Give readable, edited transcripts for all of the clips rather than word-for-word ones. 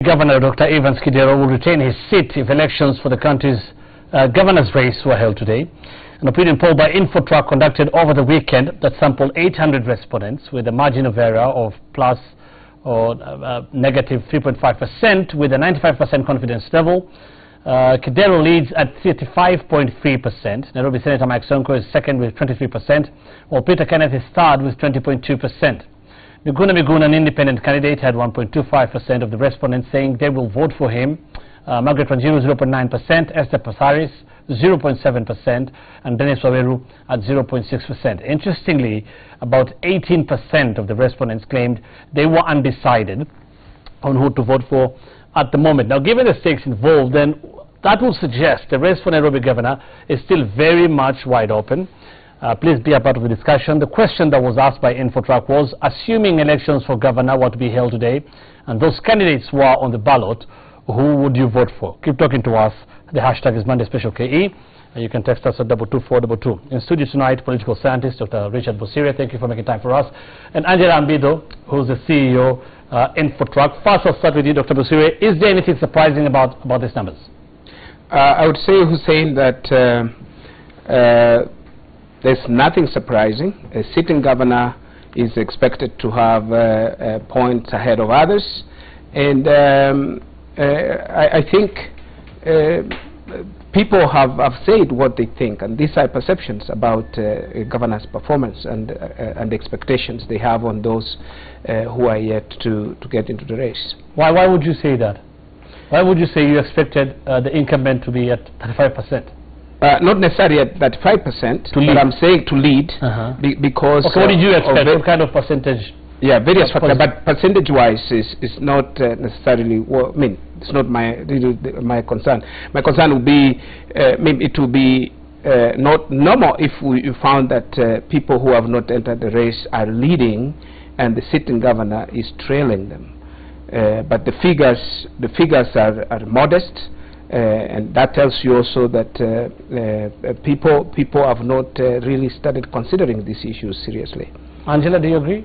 Governor Dr. Evans Kidero will retain his seat if elections for the country's governor's race were held today. An opinion poll by Infotrak conducted over the weekend that sampled 800 respondents with a margin of error of plus or negative 3.5% with a 95% confidence level. Kidero leads at 35.3%. Nairobi Senator Mike Sonko is second with 23%, while Peter Kenneth is third with 20.2%. Miguna, an independent candidate, had 1.25% of the respondents saying they will vote for him. Margaret Wanjiru, 0.9%, Esther Pasaris, 0.7%, and Dennis Waweru at 0.6%. Interestingly, about 18% of the respondents claimed they were undecided on who to vote for at the moment. Now, given the stakes involved, then that will suggest the race for Nairobi governor is still very much wide open. Please be a part of the discussion. The question that was asked by Infotrak was, assuming elections for governor were to be held today and those candidates were on the ballot, who would you vote for? Keep talking to us. The hashtag is Monday Special KE. You can text us at 22422. In studio tonight, political scientist Dr. Richard Busire. Thank you for making time for us. And Angela Ambido, who's the CEO Infotrak. First, I'll start with you, Dr. Busire. Is there anything surprising about these numbers? I would say, Hussein, that there's nothing surprising. A sitting governor is expected to have points ahead of others, and I think people have said what they think, and these are perceptions about a governor's performance and the expectations they have on those who are yet to get into the race. Why would you say that? Why would you say you expected the incumbent to be at 35%? Not necessarily at 35%, but I'm saying to lead because... Okay, what did you expect? What kind of percentage? Yeah, various factors, but percentage-wise is not necessarily, well, I mean, it's not my concern. My concern would be, it will be not normal if we found that people who have not entered the race are leading and the sitting governor is trailing them. But the figures are modest. And that tells you also that people have not really started considering these issues seriously. Angela, do you agree?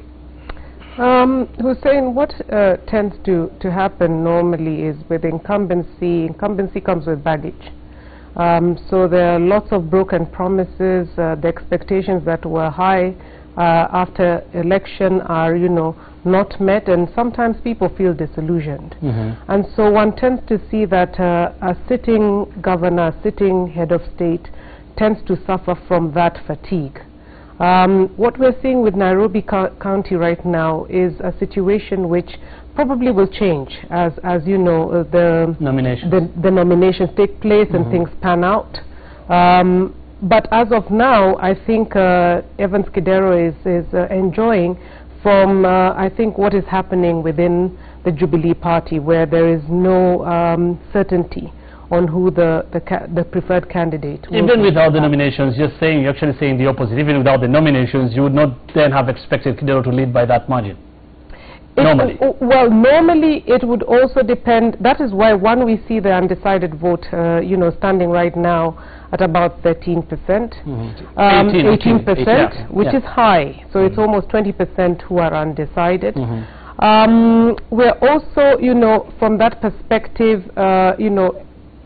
Hussein, what tends to happen normally is with incumbency comes with baggage. So there are lots of broken promises. The expectations that were high after election are, not met, and sometimes people feel disillusioned. And so one tends to see that a sitting governor, a sitting head of state tends to suffer from that fatigue. What we're seeing with Nairobi County right now is a situation which probably will change as you know, the nominations take place and things pan out. But as of now, I think Evans Kidero is enjoying from, I think, what is happening within the Jubilee Party, where there is no certainty on who the preferred candidate will be. Even without the nominations, you're actually saying the opposite. Even without the nominations, you would not then have expected Kidero to lead by that margin? Normally? Well, normally it would also depend. That is why we see the undecided vote, standing right now at about 13%, 18%, which is high. So it's almost 20% who are undecided. We're also, from that perspective,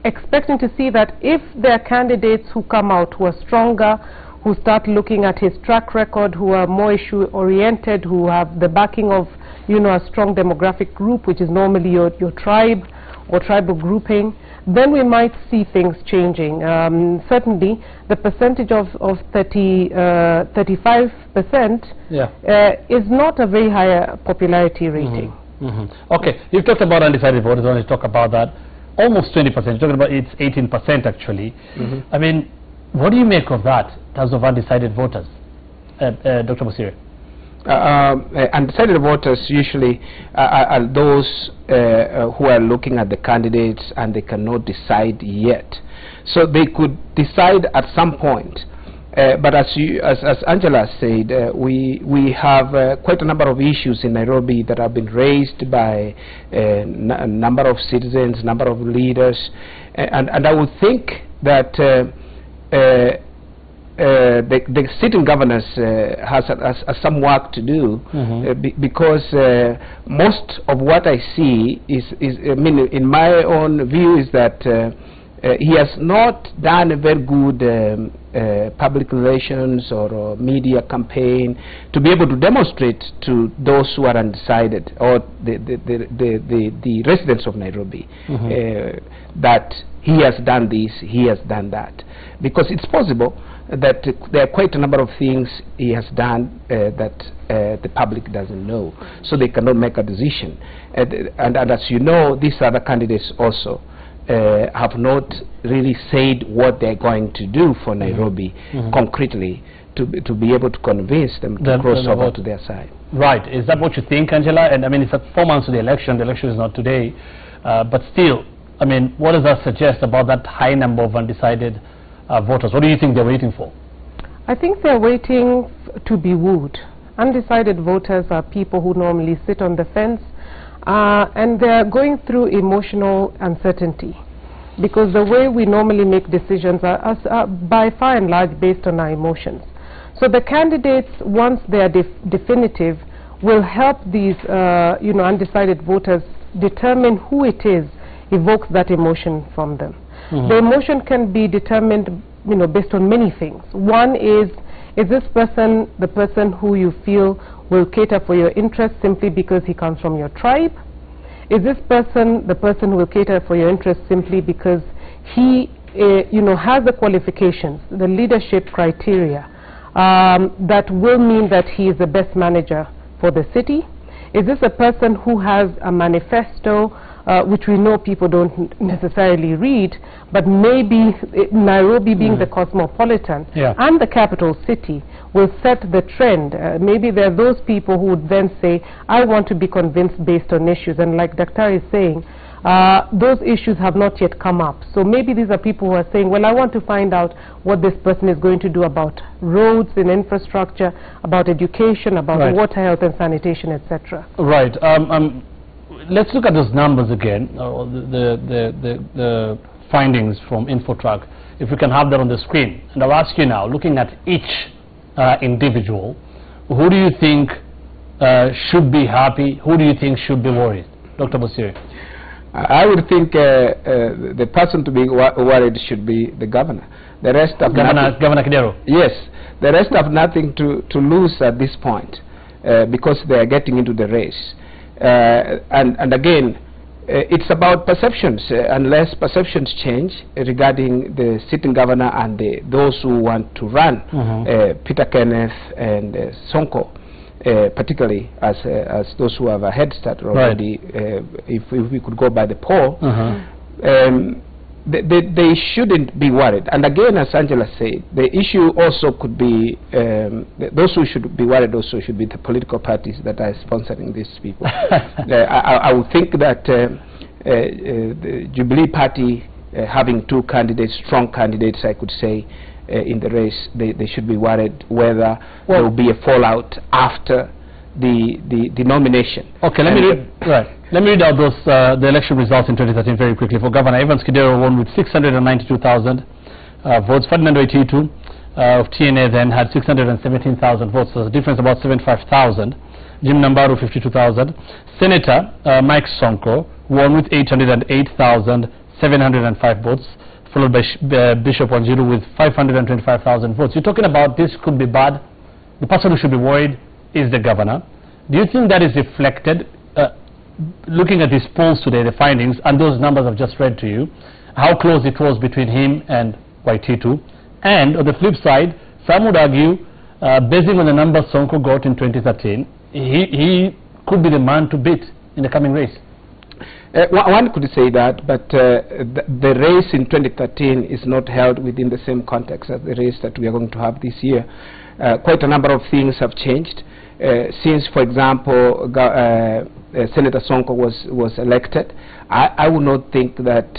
expecting to see that if there are candidates who come out who are stronger, who start looking at his track record, who are more issue-oriented, who have the backing of, a strong demographic group, which is normally your tribe or tribal grouping, then we might see things changing. Certainly, the percentage of 35% is not a very high popularity rating. Okay, you've talked about undecided voters. I want to talk about that. Almost 20%. You're talking about it's 18% actually. I mean, what do you make of that in terms of undecided voters, Dr. Busire? Undecided voters usually are those who are looking at the candidates and they cannot decide yet. So they could decide at some point. But as Angela said, we have quite a number of issues in Nairobi that have been raised by a number of citizens, number of leaders, and I would think that the sitting governors has some work to do, because most of what I see is I mean, in my own view, is that he has not done a very good public relations or media campaign to be able to demonstrate to those who are undecided, or the residents of Nairobi, that he has done this, he has done that. Because it's possible that there are quite a number of things he has done that the public doesn't know, so they cannot make a decision. And as you know, these other candidates also have not really said what they're going to do for Nairobi concretely to be able to convince them to cross over to their side. Right. Is that what you think, Angela? And I mean, it's 4 months to the election. The election is not today. But still, I mean, what does that suggest about that high number of undecided voters? What do you think they're waiting for? I think they're waiting to be wooed. Undecided voters are people who normally sit on the fence, and they're going through emotional uncertainty, because the way we normally make decisions are by far and large based on our emotions. So the candidates, once they are definitive, will help these undecided voters determine who it is evokes that emotion from them. The emotion can be determined, based on many things. One is this person the person who you feel will cater for your interests simply because he comes from your tribe? Is this person the person who will cater for your interests simply because he has the qualifications, the leadership criteria that will mean that he is the best manager for the city? Is this a person who has a manifesto which we know people don't necessarily read, but maybe Nairobi being the cosmopolitan and the capital city will set the trend? Maybe there are those people who would then say, I want to be convinced based on issues, and like Dr. is saying, those issues have not yet come up. So maybe these are people who are saying, well, I want to find out what this person is going to do about roads and infrastructure, about education, about water, health and sanitation, etc. Right. Let's look at those numbers again, the findings from Infotrak, if we can have that on the screen. And I'll ask you now, looking at each individual, who do you think should be happy? Who do you think should be worried? Dr. Busiri. I would think the person to be worried should be the governor. The rest of Governor Kidero. Yes, the rest have nothing to lose at this point, because they are getting into the race. And again, it's about perceptions. Unless perceptions change regarding the sitting governor and those who want to run, Peter Kenneth and Sonko, particularly as those who have a head start already, if we could go by the poll, they shouldn't be worried. And again, as Angela said, the issue also could be, those who should be worried also should be the political parties that are sponsoring these people. I would think that the Jubilee Party having two candidates, strong candidates, I could say, in the race, they should be worried whether there will be a fallout after the nomination. Okay, let me read out those the election results in 2013 very quickly. For Governor, Evans Kidero won with 692,000 votes. Ferdinand Waititu of TNA then had 617,000 votes. So the difference about 75,000. Jim Nambaru 52,000. Senator Mike Sonko won with 808,705 votes, followed by Bishop Wanjiru with 525,000 votes. You're talking about this could be bad. The person who should be worried is the governor. Do you think that is reflected, looking at these polls today, the findings, and those numbers I've just read to you, how close it was between him and Waititu? And on the flip side, some would argue, basing on the numbers Sonko got in 2013, he could be the man to beat in the coming race. One could say that, but the race in 2013 is not held within the same context as the race that we are going to have this year. Quite a number of things have changed since, for example, Senator Sonko was elected. I would not think that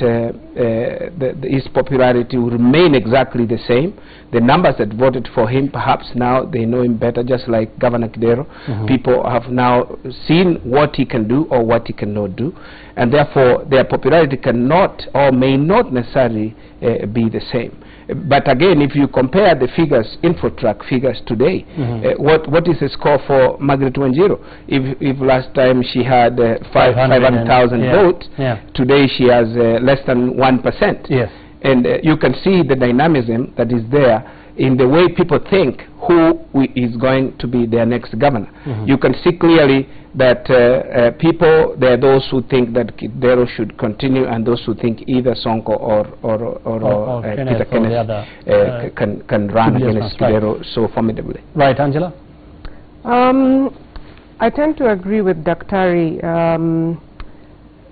his popularity will remain exactly the same. The numbers that voted for him, perhaps now they know him better, just like Governor Kidero. People have now seen what he can do or what he cannot do, and therefore their popularity cannot or may not necessarily be the same. But again, if you compare the figures, Infotrak figures today, what is the score for Margaret Wanjiru? If last time she had 500,000 votes, today she has less than 1%. Yes. And you can see the dynamism that is there in the way people think who is going to be their next governor. You can see clearly that there are those who think that Kidero should continue, and those who think either Sonko or Peter Kenneth can run against Kidero so formidably. Right, Angela? I tend to agree with Daktari.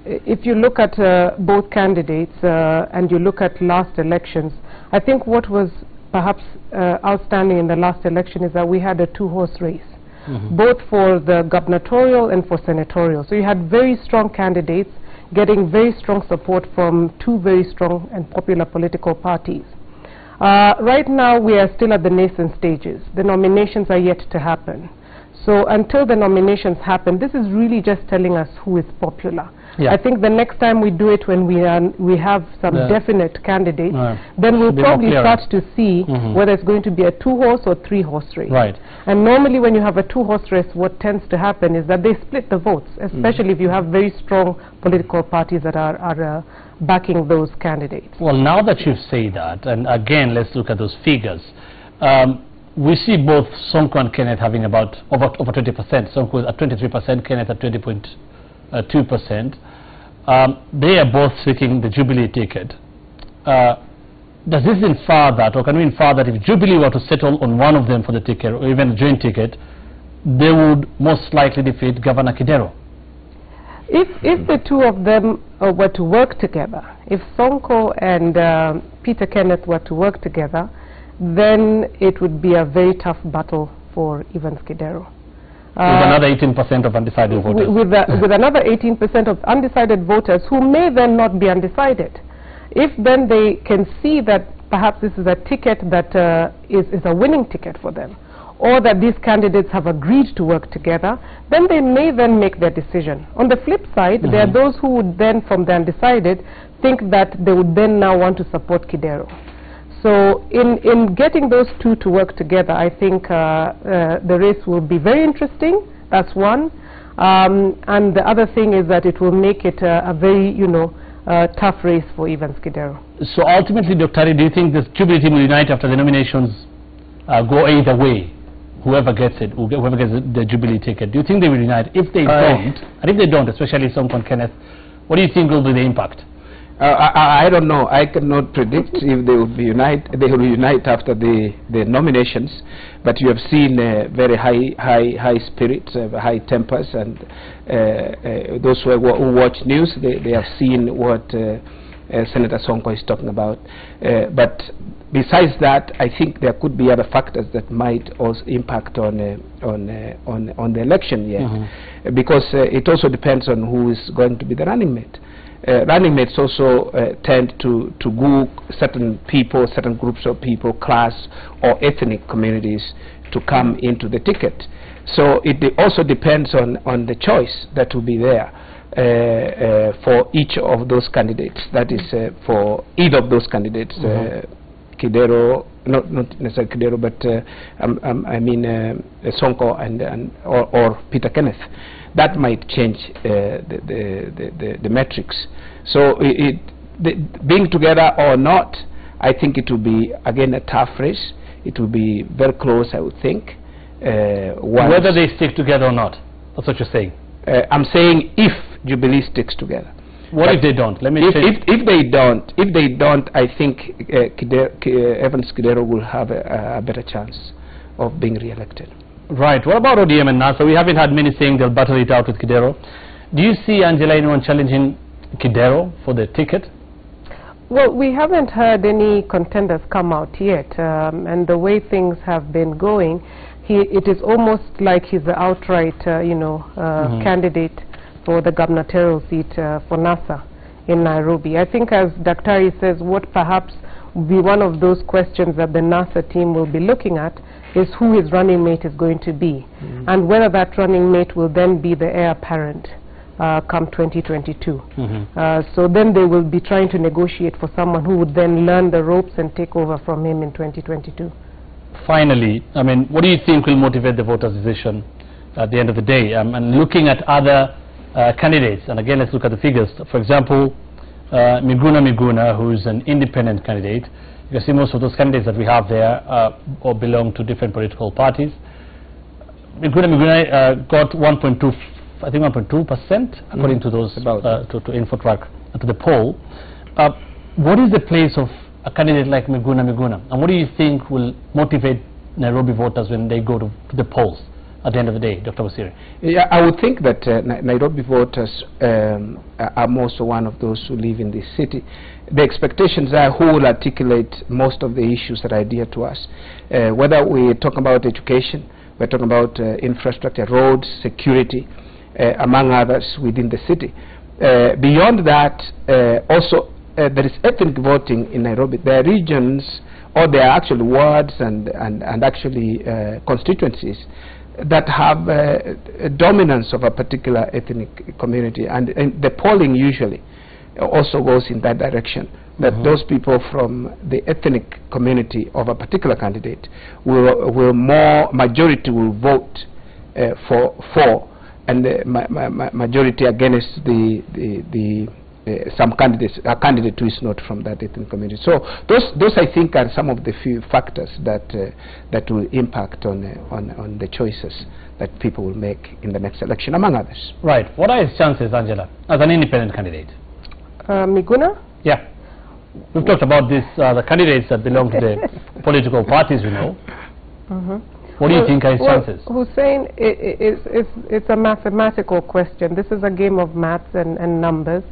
If you look at both candidates and you look at last elections, I think what was perhaps outstanding in the last election is that we had a two-horse race, both for the gubernatorial and for senatorial. So you had very strong candidates getting very strong support from two very strong and popular political parties. Right now we are still at the nascent stages. The nominations are yet to happen. So until the nominations happen, this is really just telling us who is popular. I think the next time we do it, when we have some definite candidates, then we'll probably start to see whether it's going to be a two-horse or three-horse race. Right. And normally when you have a two-horse race, what tends to happen is that they split the votes, especially if you have very strong political parties that are backing those candidates. Well, now that you say that, and again, let's look at those figures. We see both Sonko and Kenneth having about over 20%. Sonko at 23%, Kenneth at 20.2%. They are both seeking the Jubilee ticket. Does this infer that, or can we infer that if Jubilee were to settle on one of them for the ticket, or even a joint ticket, they would most likely defeat Governor Kidero? If the two of them were to work together, if Sonko and Peter Kenneth were to work together, then it would be a very tough battle for Evans Kidero. With another 18% of undecided voters. With another 18% of undecided voters who may then not be undecided. If then they can see that perhaps this is a ticket that is a winning ticket for them, or that these candidates have agreed to work together, then they may then make their decision. On the flip side, there are those who would then, from the undecided, think that they would then now want to support Kidero. So in getting those two to work together, I think the race will be very interesting. That's one. And the other thing is that it will make it a very, tough race for Evans Kidero. So ultimately, Dr. Ari, do you think this Jubilee team will unite after the nominations go either way? Whoever gets it, whoever gets the Jubilee ticket, do you think they will unite? If they don't, and if they don't, especially Sonko and Kenneth, what do you think will be the impact? I don't know. I cannot predict if they will be They will unite after the nominations, but you have seen very high spirits, high tempers, and those who watch news, they have seen what Senator Sonko is talking about. But besides that, I think there could be other factors that might also impact on the election, because it also depends on who is going to be the running mate. Running mates also tend to group certain people, certain groups of people, class or ethnic communities to come into the ticket. So it also depends on the choice that will be there for each of those candidates. That is for either of those candidates, Kidero, not necessarily Kidero, but I mean Sonko or Peter Kenneth. That might change the metrics. So being together or not, I think it will be again a tough race. It will be very close, I would think. Whether they stick together or not, that's what you're saying. I'm saying if Jubilee sticks together. What if they don't? Let me if they don't, I think Evans Kidero will have a better chance of being re-elected. Right. What about ODM and NASA? We haven't had many saying they'll battle it out with Kidero. Do you see, Angela, anyone challenging Kidero for the ticket? Well, we haven't heard any contenders come out yet, and the way things have been going, it is almost like he's the outright, candidate for the gubernatorial seat for NASA in Nairobi. I think, as Daktari says, what perhaps will be one of those questions that the NASA team will be looking at is who his running mate is going to be, and whether that running mate will then be the heir apparent come 2022. So then they will be trying to negotiate for someone who would then learn the ropes and take over from him in 2022. Finally, I mean, what do you think will motivate the voters' decision at the end of the day? And looking at other candidates, and again, let's look at the figures. For example, Miguna, who is an independent candidate. You can see most of those candidates that we have there all belong to different political parties. Miguna got 1.2, I think 1.2%, according to those to Infotrak, to the poll. What is the place of a candidate like Miguna, and what do you think will motivate Nairobi voters when they go to the polls at the end of the day, Dr. Wasiri? Yeah, I would think that Nairobi voters are also one of those who live in this city. The expectations are who will articulate most of the issues that are dear to us. Whether we talk about education, we're talking about infrastructure, roads, security, among others within the city. Beyond that, also there is ethnic voting in Nairobi. There are regions, or there are actually wards and actually constituencies that have a dominance of a particular ethnic community, and the polling usually also goes in that direction, that those people from the ethnic community of a particular candidate majority will vote for and the majority against some candidates, a candidate who is not from that ethnic community. So those I think are some of the few factors that will impact on the choices that people will make in the next election, among others. Right. What are his chances, Angela, as an independent candidate? Miguna? Yeah. We've talked about this, the candidates that belong to the political parties, we know. What do you think are his chances? Hussein, it's a mathematical question. This is a game of maths and numbers.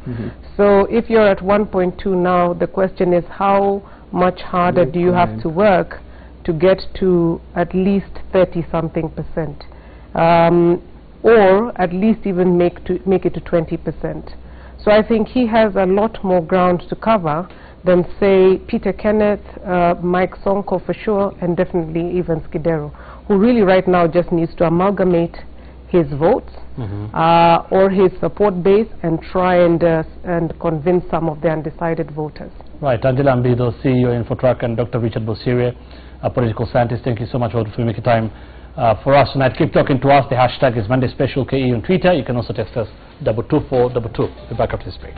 So if you're at 1.2 now, the question is how much harder do you have to work to get to at least 30-something%, or at least even make it to 20%. So I think he has a lot more ground to cover than, say, Peter Kenneth, Mike Sonko for sure, and definitely even Kidero, who really right now just needs to amalgamate his votes or his support base and try and convince some of the undecided voters. Right. Angela Ambido, CEO Infotrak, and Dr. Richard Bosire, a political scientist, thank you so much for making time for us tonight. Keep talking to us. The hashtag is Monday Special KE on Twitter. You can also text us 22422. We'll be back after this break.